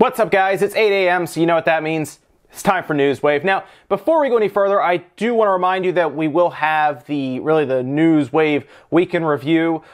What's up, guys? It's 8 a.m., so you know what that means. It's time for News Wave. Now, before we go any further, I do want to remind you that we will have the News Wave Weekend Review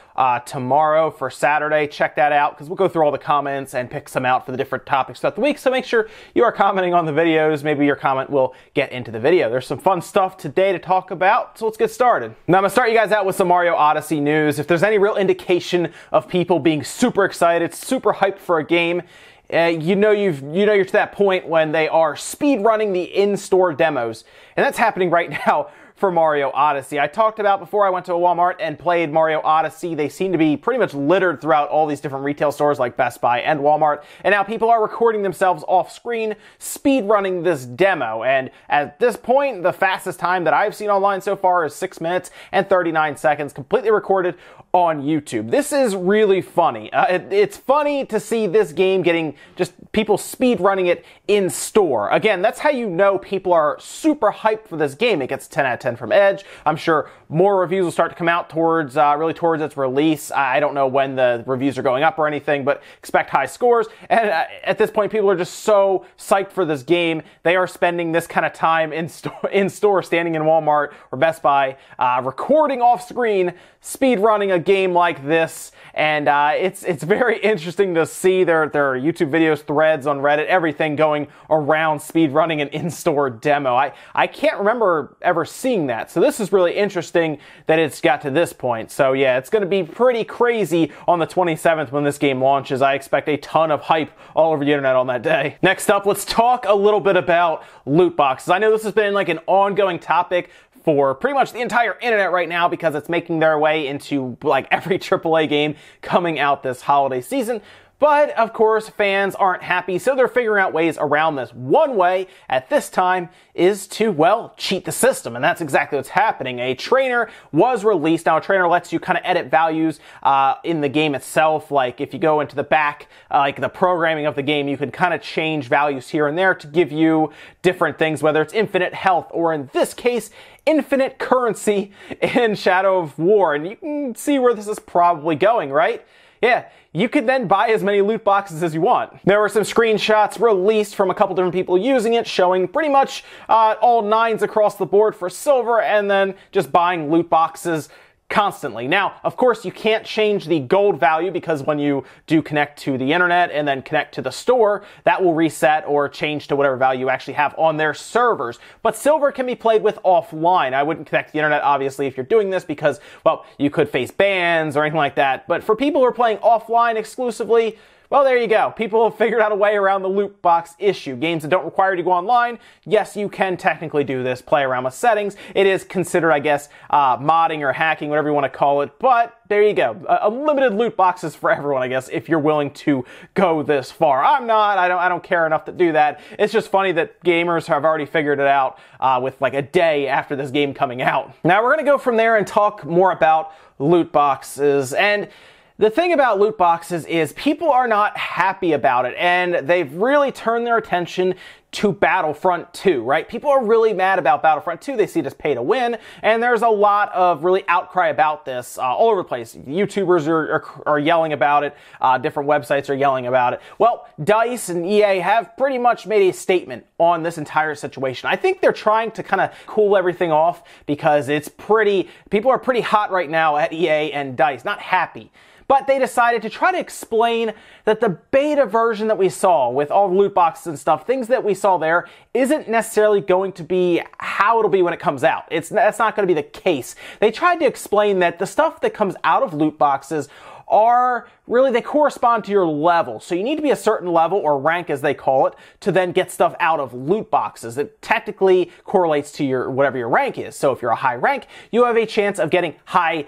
tomorrow for Saturday. Check that out, because we'll go through all the comments and pick some out for the different topics throughout the week. So make sure you are commenting on the videos. Maybe your comment will get into the video. There's some fun stuff today to talk about, so let's get started. Now, I'm going to start you guys out with some Mario Odyssey news. If there's any real indication of people being super excited, super hyped for a game, you know you're to that point when they are speed running the in-store demos, and that's happening right now for Mario Odyssey. I talked about before I went to a Walmart and played Mario Odyssey. They seem to be pretty much littered throughout all these different retail stores like Best Buy and Walmart, and now people are recording themselves off screen speed running this demo. And at this point, the fastest time that I've seen online so far is 6 minutes and 39 seconds, completely recorded on YouTube. This is really funny. It's funny to see this game getting just people speed running it in store. Again, that's how you know people are super hyped for this game. It gets 10 out of 10 from Edge. I'm sure more reviews will start to come out towards towards its release. I don't know when the reviews are going up or anything, but expect high scores. And at this point, people are just so psyched for this game. They are spending this kind of time in store, standing in Walmart or Best Buy, recording off screen, speed running a game like this. And it's very interesting to see their YouTube videos, threads on Reddit, everything going around speed running an in-store demo. I can't remember ever seeing that. So this is really interesting that it's got to this point. So yeah, it's going to be pretty crazy on the 27th when this game launches. I expect a ton of hype all over the internet on that day. Next up, let's talk a little bit about loot boxes. I know this has been like an ongoing topic for pretty much the entire internet right now, because it's making their way into like every AAA game coming out this holiday season. But, of course, fans aren't happy, so they're figuring out ways around this. One way, at this time, is to, well, cheat the system, and that's exactly what's happening. A trainer was released. Now, a trainer lets you kind of edit values in the game itself. Like, if you go into the back, like the programming of the game, you can kind of change values here and there to give you different things, whether it's infinite health, or in this case, infinite currency in Shadow of War. And you can see where this is probably going, right? Yeah, you could then buy as many loot boxes as you want. There were some screenshots released from a couple different people using it, showing pretty much all 9s across the board for silver, and then just buying loot boxes constantly. Now, of course, you can't change the gold value, because when you do connect to the internet and then connect to the store, that will reset or change to whatever value you actually have on their servers. But silver can be played with offline. I wouldn't connect to the internet, obviously, if you're doing this, because, well, you could face bans or anything like that. But for people who are playing offline exclusively, well, there you go. People have figured out a way around the loot box issue. Games that don't require you to go online, yes, you can technically do this, play around with settings. It is considered, I guess, modding or hacking, whatever you want to call it, but there you go. Unlimited loot boxes for everyone, I guess, if you're willing to go this far. I'm not. I don't care enough to do that. It's just funny that gamers have already figured it out with like a day after this game coming out. Now, we're going to go from there and talk more about loot boxes. And the thing about loot boxes is people are not happy about it, and they've really turned their attention to Battlefront 2, right? People are really mad about Battlefront 2. They see it as pay to win, and there's a lot of really outcry about this all over the place. YouTubers are yelling about it. Different websites are yelling about it. Well, DICE and EA have pretty much made a statement on this entire situation. I think they're trying to kind of cool everything off, because people are pretty hot right now at EA and DICE, not happy. But they decided to try to explain that the beta version that we saw with all the loot boxes and stuff, things that we saw there, isn't necessarily going to be how it'll be when it comes out. That's not going to be the case. They tried to explain that the stuff that comes out of loot boxes they correspond to your level. So you need to be a certain level, or rank as they call it, to then get stuff out of loot boxes. It technically correlates to whatever your rank is. So if you're a high rank, you have a chance of getting high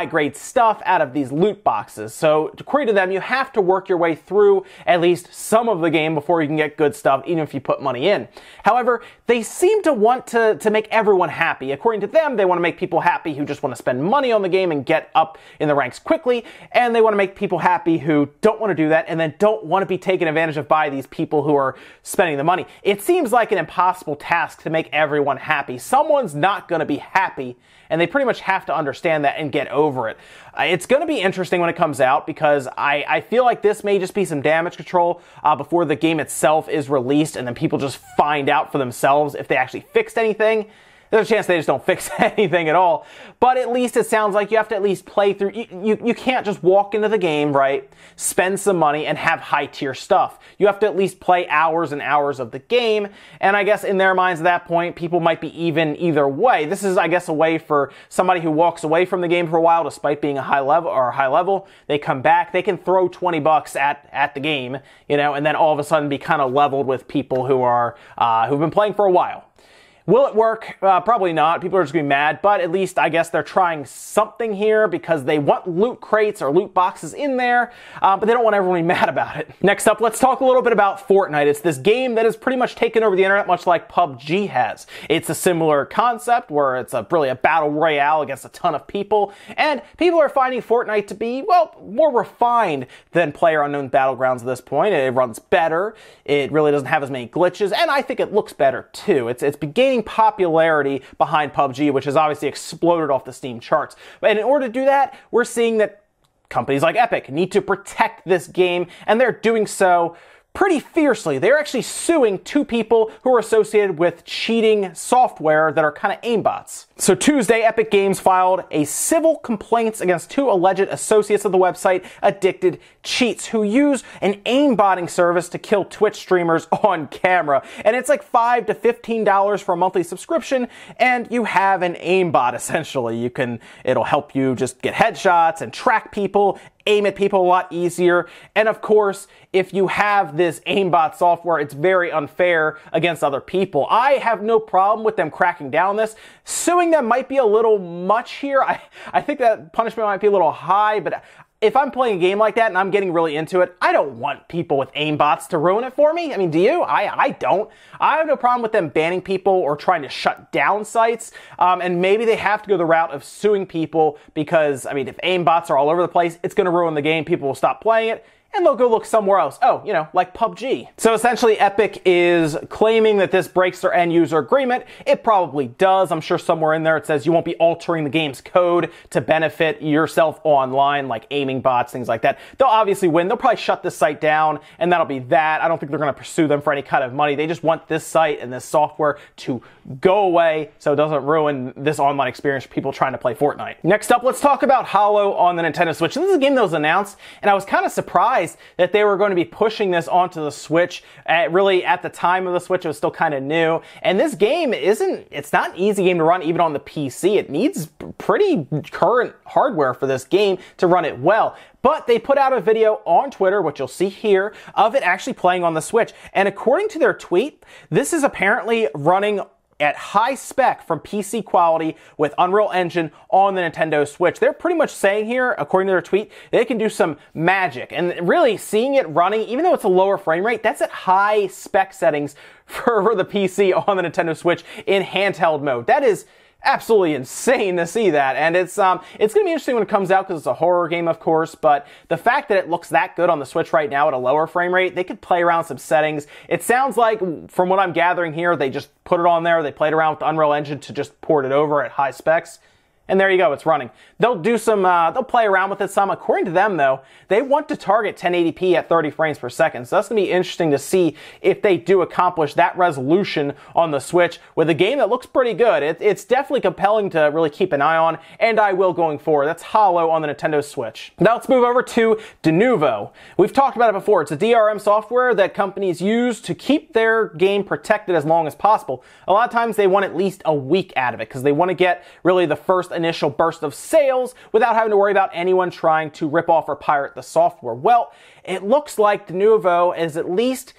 grade stuff out of these loot boxes. So according to them, you have to work your way through at least some of the game before you can get good stuff, even if you put money in. However, they seem to want to make everyone happy. According to them, they want to make people happy who just want to spend money on the game and get up in the ranks quickly, and they want to make people people happy who don't want to do that and then don't want to be taken advantage of by these people who are spending the money. It seems like an impossible task to make everyone happy. Someone's not going to be happy, and they pretty much have to understand that and get over it. It's going to be interesting when it comes out because I feel like this may just be some damage control before the game itself is released, and then people just find out for themselves if they actually fixed anything. There's a chance they just don't fix anything at all. But at least it sounds like you have to at least play through. You can't just walk into the game, right, spend some money, and have high-tier stuff. You have to at least play hours and hours of the game. And I guess in their minds at that point, people might be even either way. This is, I guess, a way for somebody who walks away from the game for a while, despite being a high level. They come back, they can throw $20 at the game, you know, and then all of a sudden be kind of leveled with people who are who've been playing for a while. Will it work? Probably not. People are just going to be mad, but at least I guess they're trying something here because they want loot crates or loot boxes in there, but they don't want everyone to be mad about it. Next up, let's talk a little bit about Fortnite. It's this game that has pretty much taken over the internet, much like PUBG has. It's a similar concept where it's really a battle royale against a ton of people, and people are finding Fortnite to be, well, more refined than PlayerUnknown's Battlegrounds at this point. It runs better. It really doesn't have as many glitches, and I think it looks better too. It's gaining popularity behind PUBG, which has obviously exploded off the Steam charts. And in order to do that, we're seeing that companies like Epic need to protect this game, and they're doing so pretty fiercely. They're actually suing two people who are associated with cheating software that are kind of aimbots. So Tuesday, Epic Games filed a civil complaints against two alleged associates of the website Addicted Cheats, who use an aimbotting service to kill Twitch streamers on camera. And it's like $5 to $15 for a monthly subscription, and you have an aimbot essentially. It'll help you just get headshots and track people, aim at people a lot easier. And of course, if you have this aimbot software, it's very unfair against other people. I have no problem with them cracking down on this. Suing them might be a little much here. I think that punishment might be a little high, but if I'm playing a game like that and I'm getting really into it, I don't want people with aimbots to ruin it for me. I mean, do you? I don't. I have no problem with them banning people or trying to shut down sites. And maybe they have to go the route of suing people because, I mean, if aimbots are all over the place, it's going to ruin the game. People will stop playing it, and they'll go look somewhere else. Oh, you know, like PUBG. So essentially, Epic is claiming that this breaks their end user agreement. It probably does. I'm sure somewhere in there it says you won't be altering the game's code to benefit yourself online, like aiming bots, things like that. They'll obviously win. They'll probably shut this site down, and that'll be that. I don't think they're going to pursue them for any kind of money. They just want this site and this software to go away so it doesn't ruin this online experience for people trying to play Fortnite. Next up, let's talk about Holo on the Nintendo Switch. This is a game that was announced, and I was kind of surprised that they were going to be pushing this onto the Switch. Really, at the time of the Switch, it was still kind of new. And this game it's not an easy game to run even on the PC. It needs pretty current hardware for this game to run it well. But they put out a video on Twitter, which you'll see here, of it actually playing on the Switch. And according to their tweet, this is apparently running at high spec from PC quality with Unreal Engine on the Nintendo Switch. They're pretty much saying here, according to their tweet, they can do some magic. And really, seeing it running, even though it's a lower frame rate, that's at high spec settings for the PC on the Nintendo Switch in handheld mode. That is absolutely insane to see that, and it's going to be interesting when it comes out because it's a horror game, of course, but the fact that it looks that good on the Switch right now at a lower frame rate, they could play around some settings. It sounds like, from what I'm gathering here, they just put it on there, they played around with the Unreal Engine to just port it over at high specs. And there you go, it's running. They'll do some, they'll play around with it some. According to them, though, they want to target 1080p at 30 frames per second. So that's going to be interesting to see if they do accomplish that resolution on the Switch with a game that looks pretty good. It's definitely compelling to really keep an eye on, and I will going forward. That's Holo on the Nintendo Switch. Now let's move over to nouveaux. We've talked about it before. It's a DRM software that companies use to keep their game protected as long as possible. A lot of times they want at least a week out of it because they want to get really the first initial burst of sales without having to worry about anyone trying to rip off or pirate the software. Well, it looks like nouveaux is at least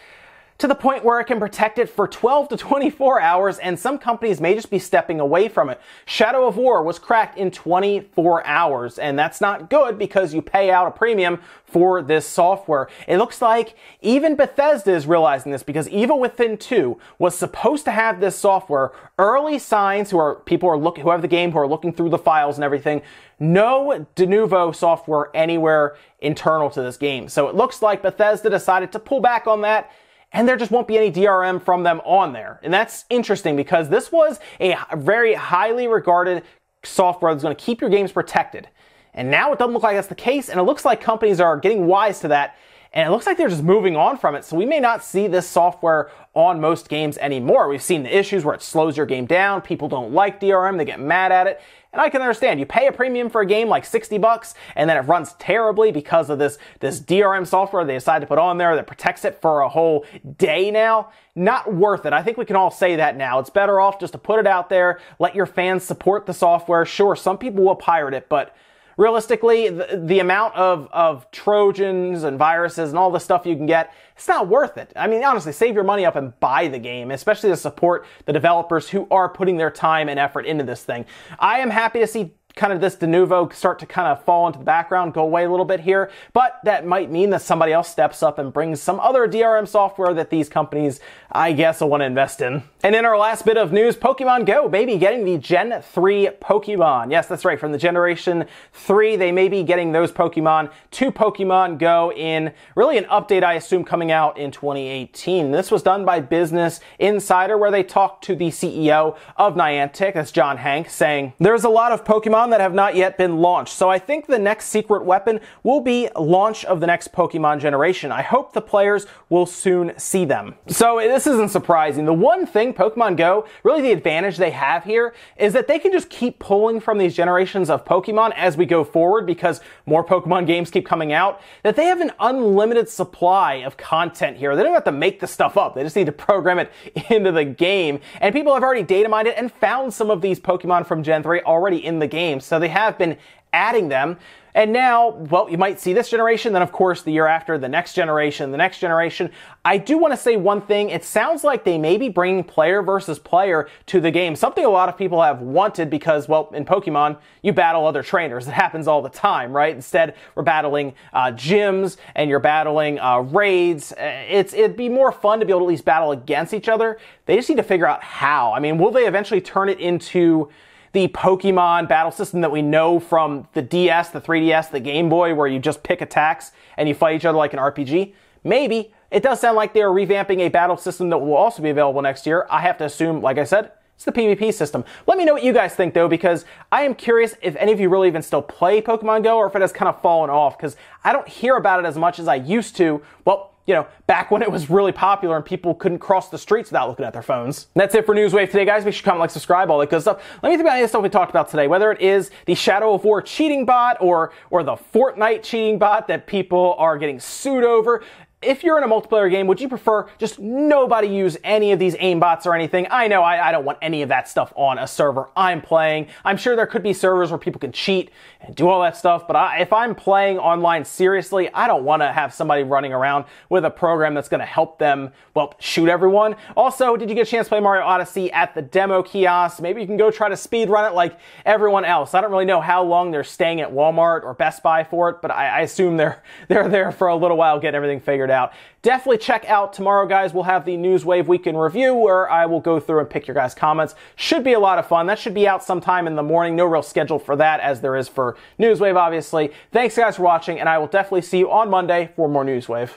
to the point where it can protect it for 12 to 24 hours, and some companies may just be stepping away from it. Shadow of War was cracked in 24 hours, and that's not good because you pay out a premium for this software. It looks like even Bethesda is realizing this because Evil Within 2 was supposed to have this software. Early signs who have the game, who are looking through the files and everything, no de nouveau software anywhere internal to this game. So it looks like Bethesda decided to pull back on that, and there just won't be any DRM from them on there. And that's interesting because this was a very highly regarded software that's going to keep your games protected. And now it doesn't look like that's the case, and it looks like companies are getting wise to that, and it looks like they're just moving on from it. So we may not see this software on most games anymore. We've seen the issues where it slows your game down, people don't like DRM, they get mad at it. And I can understand, you pay a premium for a game like $60 and then it runs terribly because of this DRM software they decide to put on there that protects it for a whole day now. Not worth it. I think we can all say that now. It's better off just to put it out there, let your fans support the software. Sure, some people will pirate it, but realistically, the amount of Trojans and viruses and all the stuff you can get, it's not worth it. I mean, honestly, save your money up and buy the game, especially to support the developers who are putting their time and effort into this thing. I am happy to see kind of this de nouveau start to kind of fall into the background, go away a little bit here, but that might mean that somebody else steps up and brings some other DRM software that these companies, I guess, will want to invest in. And in our last bit of news, Pokemon Go may be getting the Gen 3 Pokemon. Yes, that's right, from the Generation 3, they may be getting those Pokemon to Pokemon Go in really an update, I assume, coming out in 2018. This was done by Business Insider, where they talked to the CEO of Niantic, that's John Hank, saying, "There's a lot of Pokemon that have not yet been launched, so I think the next secret weapon will be launch of the next Pokemon generation. I hope the players will soon see them." So this isn't surprising. The one thing Pokemon Go, really the advantage they have here, is that they can just keep pulling from these generations of Pokemon as we go forward because more Pokemon games keep coming out, that they have an unlimited supply of content here. They don't have to make the stuff up. They just need to program it into the game. And people have already data mined it and found some of these Pokemon from Gen 3 already in the game. So they have been adding them. And now, well, you might see this generation, then of course the year after, the next generation, the next generation. I do want to say one thing. It sounds like they may be bringing player versus player to the game. Something a lot of people have wanted because, well, in Pokemon, you battle other trainers. It happens all the time, right? Instead, we're battling gyms and you're battling raids. It'd be more fun to be able to at least battle against each other. They just need to figure out how. I mean, will they eventually turn it into the Pokemon battle system that we know from the DS, the 3DS, the Game Boy, where you just pick attacks and you fight each other like an RPG? Maybe. It does sound like they're revamping a battle system that will also be available next year. I have to assume, like I said, it's the PvP system. Let me know what you guys think, though, because I am curious if any of you really even still play Pokemon Go or if it has kind of fallen off, because I don't hear about it as much as I used to. Well, you know, back when it was really popular and people couldn't cross the streets without looking at their phones. And that's it for Newswave today, guys. Make sure you comment, like, subscribe, all that good stuff. Let me think about any of the stuff we talked about today, whether it is the Shadow of War cheating bot or the Fortnite cheating bot that people are getting sued over. If you're in a multiplayer game, would you prefer just nobody use any of these aimbots or anything? I know I don't want any of that stuff on a server I'm playing. I'm sure there could be servers where people can cheat and do all that stuff, but if I'm playing online seriously, I don't want to have somebody running around with a program that's going to help them, well, shoot everyone. Also, did you get a chance to play Mario Odyssey at the demo kiosk? Maybe you can go try to speed run it like everyone else. I don't really know how long they're staying at Walmart or Best Buy for it, but I assume they're there for a little while getting everything figured out. Definitely check out tomorrow, guys. We'll have the Newswave Week in Review where I will go through and pick your guys' comments. Should be a lot of fun. That should be out sometime in the morning. No real schedule for that as there is for Newswave, obviously. Thanks, guys, for watching, and I will definitely see you on Monday for more Newswave.